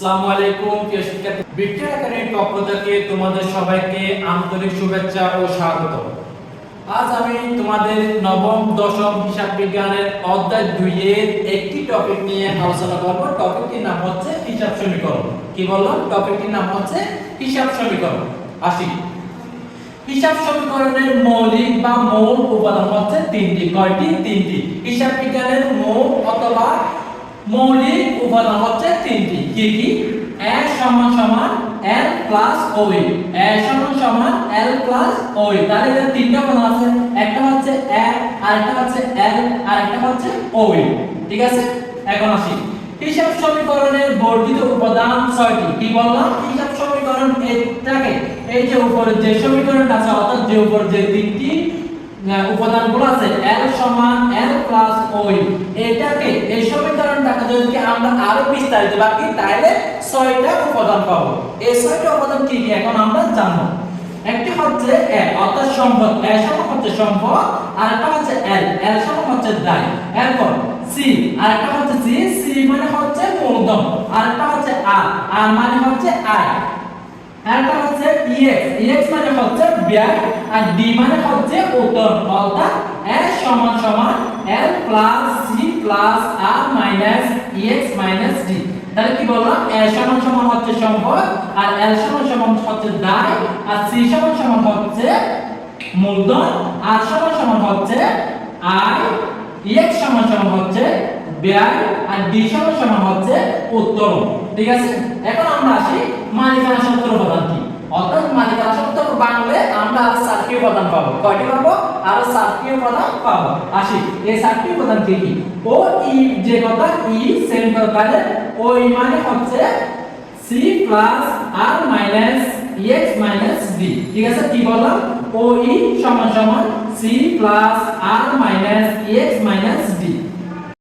আসসালামু আলাইকুম প্রিয় শিক্ষার্থী, বিক্রিয়া একাডেমির পক্ষ থেকে তোমাদের সবাইকে আন্তরিক শুভেচ্ছা ও স্বাগত। আজ আমি তোমাদের নবম দশম হিসাব বিজ্ঞানের অধ্যায় 2 এর একটি টপিক নিয়ে আলোচনা করব। টপিকটির নাম হচ্ছে হিসাব সমীকরণ। কি বললাম? টপিকটির নাম হচ্ছে হিসাব সমীকরণ। আসি, হিসাব সমীকরণের মৌলিক বা মূল উপাদান হচ্ছে তিনটি। কয়টি? তিনটি। হিসাব বিজ্ঞানের মূল অথবা মৌলিক উপাদান হচ্ছে তিনটি। কি কি? a সমান সমান l প্লাস ওই, a সমান সমান l প্লাস ওই। তাহলে এখানে তিনটা উপাদান আছে, একটা হচ্ছে a, আরেকটা হচ্ছে l, আরেকটা হচ্ছে ওই। ঠিক আছে, এখন আসি হিসাব সমীকরণের বর্ধিত উপাদান 6টি। কি বললাম? হিসাব সমীকরণ এটাকে এই যে উপরে যে সমীকরণটা আছে, অর্থাৎ যে উপরে যে তিনটি উপাদানগুলো আছে l সমান l প্লাস ওই, এটাকে এই সমীকরণটাকে যদি আমরা আরো বিস্তারিত ভাবি তাহলে 6টা উপাদান পাবো। এই 6টা উপাদান কি কি এখন আমরা জানবো। একটি হচ্ছে a অর্থাৎ সম্পদ, a সমান হচ্ছে সম্পদ, আরেকটা হচ্ছে l, l সমান হচ্ছে দায়। এরপর c, আরেকটা হচ্ছে c, c মানে হচ্ছে মূলধন, আরেকটা হচ্ছে r, r মানে হচ্ছে আয়। আরেকটা হচ্ছে ex, ex মানে হচ্ছে ব্যয়, আর d মানে হচ্ছে উত্তোলন। অর্থাৎ a সমান সমান l plus c plus r minus ex minus d। তাহলে কি বললাম? a সমান সমান হচ্ছে সম্পদ, আর l সমান সমান হচ্ছে দায়, আর c সমান সমান হচ্ছে মূলধন, r সমান সমান হচ্ছে আয়, ex সমান সমান হচ্ছে ব্যয়, আর d সমান সমান হচ্ছে উত্তোলন। ঠিক আছে, এখন আমরা আসি মালিকানা সূত্র উপাদান কি। অর্থাৎ মালিকানা সূত্র বাংলাতে আমরা আর 7টি উপাদান পাবো। কয়টি পাবো? আর 7টি উপাদান পাবো। আসি এই 7টি উপাদান কি কি? ও ই যে কথা ই সেম কথা, ও ই মানে হচ্ছে c plus r minus ex minus d। ঠিক আছে, কি বললাম? ও ই সমান সমান c plus r minus ex minus d।